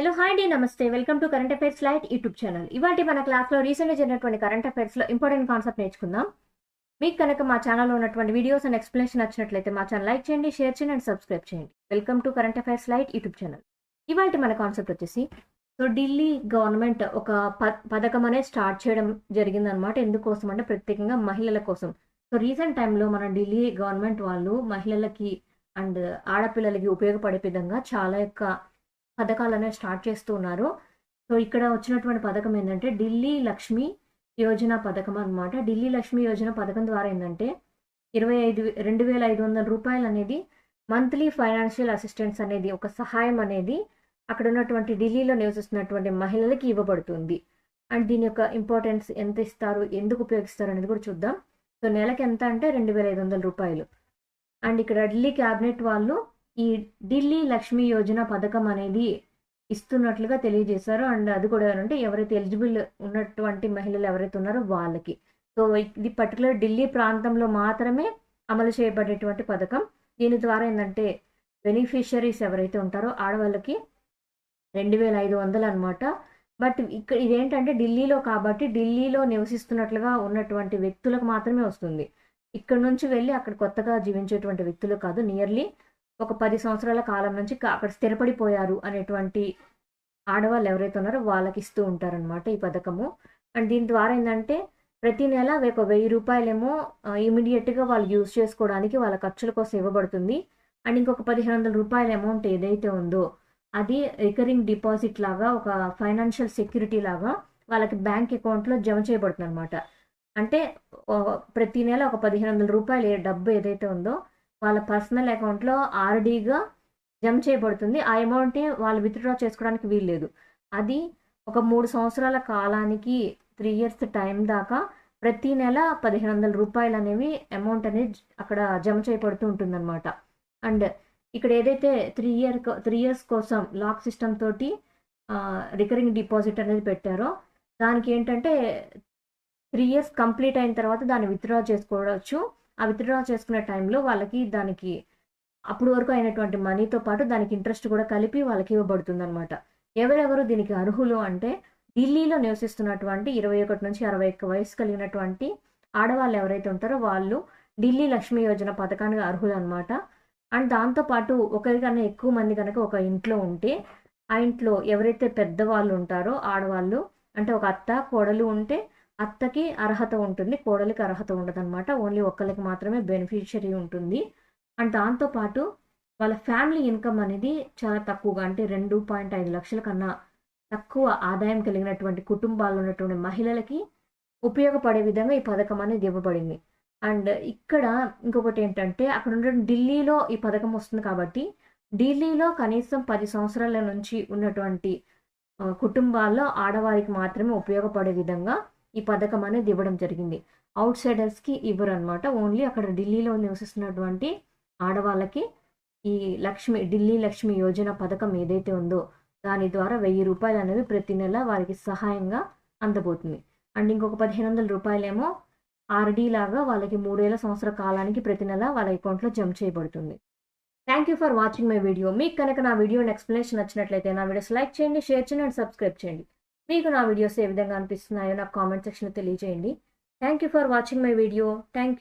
Hello hi అండి నమస్తే welcome to current affairs light YouTube channel. ఇవాళ మన క్లాస్లో రీసెంట్గా జరిగినటువంటి కరెంట్ అఫైర్స్లో ఇంపార్టెంట్ కాన్సెప్ట్ నేర్చుకుందాం. మీకు కనుక మా ఛానల్లో ఉన్నటువంటి వీడియోస్ అండ్ ఎక్స్ప్లెనేషన్ నచ్చినట్లయితే మా ఛానల్ లైక్ చేయండి, షేర్ చేయండి అండ్ సబ్స్క్రైబ్ చేయండి. Welcome to current affairs light YouTube channel. ఇవాళ మన కాన్సెప్ట్ వచ్చేసి ఢిల్లీ గవర్నమెంట్ ఒక పథకం అనేది స్టార్ట్ చేయడం జరిగిందనమాట. ఎందుకోసం అంటే ప్రత్యేకంగా మహిళల కోసం. రీసెంట్ టైంలో మన ఢిల్లీ గవర్నమెంట్ వాళ్ళు మహిళలకి అండ్ ఆడపిల్లలకి ఉపయోగపడే విధంగా చాలా పథకాలనేవి స్టార్ట్ చేస్తూ ఉన్నారు. ఇక్కడ వచ్చినటువంటి పథకం ఏంటంటే ఢిల్లీ లక్ష్మి యోజన పథకం అనమాట. ఢిల్లీ లక్ష్మి యోజన పథకం ద్వారా ఏంటంటే 2,500 రూపాయలు అనేది మంత్లీ ఫైనాన్షియల్ అసిస్టెన్స్ అనేది ఒక సహాయం అనేది అక్కడ ఉన్నటువంటి ఢిల్లీలో నివసిస్తున్నటువంటి మహిళలకి ఇవ్వబడుతుంది. అండ్ దీని యొక్క ఇంపార్టెన్స్ ఎంత ఇస్తారు, ఎందుకు ఉపయోగిస్తారు అనేది కూడా చూద్దాం. నెలకి ఎంత అంటే 2,500 రూపాయలు. అండ్ ఇక్కడ ఢిల్లీ క్యాబినెట్ వాళ్ళు ఈ ఢిల్లీ లక్ష్మి యోజన పథకం అనేది ఇస్తున్నట్లుగా తెలియజేశారు. అండ్ అది కూడా ఏంటంటే ఎవరైతే ఎలిజిబుల్ ఉన్నటువంటి మహిళలు ఎవరైతే ఉన్నారో వాళ్ళకి. ఇది పర్టికులర్ ఢిల్లీ ప్రాంతంలో మాత్రమే అమలు చేయబడేటువంటి పథకం. దీని ద్వారా ఏంటంటే బెనిఫిషరీస్ ఎవరైతే ఉంటారో ఆడవాళ్ళకి 2,500 అనమాట. బట్ ఇక్కడ ఇదేంటంటే ఢిల్లీలో కాబట్టి ఢిల్లీలో నివసిస్తున్నట్లుగా ఉన్నటువంటి వ్యక్తులకు మాత్రమే వస్తుంది. ఇక్కడ నుంచి వెళ్ళి అక్కడ కొత్తగా జీవించేటువంటి వ్యక్తులు కాదు. నియర్లీ ఒక 10 సంవత్సరాల కాలం నుంచి అక్కడ స్థిరపడిపోయారు అనేటువంటి ఆడవాళ్ళు ఎవరైతే ఉన్నారో వాళ్ళకి ఇస్తూ ఉంటారనమాట ఈ పథకము. అండ్ దీని ద్వారా ఏంటంటే ప్రతి నెల ఒక 1,000 రూపాయలేమో ఇమీడియట్గా వాళ్ళు యూజ్ చేసుకోవడానికి వాళ్ళ ఖర్చుల కోసం ఇవ్వబడుతుంది. అండ్ ఇంకొక 1,500 రూపాయల అమౌంట్ ఏదైతే ఉందో అది రికరింగ్ డిపాజిట్ లాగా ఒక ఫైనాన్షియల్ సెక్యూరిటీ లాగా వాళ్ళకి బ్యాంక్ అకౌంట్లో జమ చేయబడుతుంది అనమాట. అంటే ప్రతి నెల ఒక 1,500 రూపాయలు డబ్బు ఏదైతే ఉందో వాళ్ళ పర్సనల్ అకౌంట్లో ఆర్డీగా జమ చేయబడుతుంది. ఆ అమౌంట్ని వాళ్ళు విత్డ్రా చేసుకోవడానికి వీల్లేదు. అది ఒక 3 సంవత్సరాల కాలానికి 3 ఇయర్స్ టైం దాకా ప్రతి నెల 1,500 రూపాయలు అనేవి అమౌంట్ అనేది అక్కడ జమ చేయబడుతూ ఉంటుందన్నమాట. అండ్ ఇక్కడ ఏదైతే 3 ఇయర్స్ కోసం లాక్ సిస్టమ్ తోటి రికరింగ్ డిపాజిట్ అనేది పెట్టారో దానికి ఏంటంటే 3 ఇయర్స్ కంప్లీట్ అయిన తర్వాత దాన్ని విత్డ్రా చేసుకోవచ్చు. ఆ విత్డ్రా చేసుకునే టైంలో వాళ్ళకి దానికి అప్పుడు వరకు అయినటువంటి మనీతో పాటు దానికి ఇంట్రెస్ట్ కూడా కలిపి వాళ్ళకి ఇవ్వబడుతుంది అనమాట. ఎవరెవరు దీనికి అర్హులు అంటే ఢిల్లీలో నివసిస్తున్నటువంటి 21 నుంచి 61 వయసు కలిగినటువంటి ఆడవాళ్ళు ఎవరైతే ఉంటారో వాళ్ళు ఢిల్లీ లక్ష్మి యోజన పథకానికి అర్హులు అనమాట. అండ్ దాంతోపాటు ఒకరికన్నా ఎక్కువ మంది కనుక ఒక ఇంట్లో ఉంటే ఆ ఇంట్లో ఎవరైతే పెద్దవాళ్ళు ఉంటారో ఆడవాళ్ళు అంటే ఒక అత్త కోడలు ఉంటే అత్తకి అర్హత ఉంటుంది, కోడలికి అర్హత ఉండదన్నమాట. ఓన్లీ ఒక్కరికి మాత్రమే బెనిఫిషియరీ ఉంటుంది. అండ్ దాంతోపాటు వాళ్ళ ఫ్యామిలీ ఇన్కమ్ అనేది చాలా తక్కువగా అంటే 2.5 లక్షల కన్నా తక్కువ ఆదాయం కలిగినటువంటి కుటుంబాల్లో ఉన్నటువంటి మహిళలకి ఉపయోగపడే విధంగా ఈ పథకం అనేది ఇవ్వబడింది. అండ్ ఇక్కడ ఇంకొకటి ఏంటంటే అక్కడ ఉన్న ఢిల్లీలో ఈ పథకం వస్తుంది కాబట్టి ఢిల్లీలో కనీసం 10 సంవత్సరాల నుంచి ఉన్నటువంటి కుటుంబాల్లో ఆడవారికి మాత్రమే ఉపయోగపడే విధంగా ఈ పథకం అనేది ఇవ్వడం జరిగింది. అవుట్ సైడర్స్కి ఇవ్వరు అనమాట. ఓన్లీ అక్కడ ఢిల్లీలో నివసిస్తున్నటువంటి ఆడవాళ్ళకి ఈ ఢిల్లీ లక్ష్మి యోజన పథకం ఏదైతే ఉందో దాని ద్వారా 1,000 రూపాయలు అనేవి ప్రతి నెల వారికి సహాయంగా అందబోతుంది. అండ్ ఇంకొక 1,500 రూపాయలేమో ఆర్డీ లాగా వాళ్ళకి 3 సంవత్సరాల కాలానికి ప్రతి నెల వాళ్ళ అకౌంట్లో జమ చేయబడుతుంది. Thank you for watching my video. మీకు కనుక నా వీడియో ఎక్స్ప్లెనేషన్ నచ్చినట్లయితే నా వీడియోస్ లైక్ చేయండి, షేర్ చేయండి అండ్ సబ్స్క్రైబ్ చేయండి. మీకు నా వీడియోస్ ఏ విధంగా అనిపిస్తున్నాయో నాకు కామెంట్ సెక్షన్లో తెలియజేయండి. Thank you for watching my video. Thank you.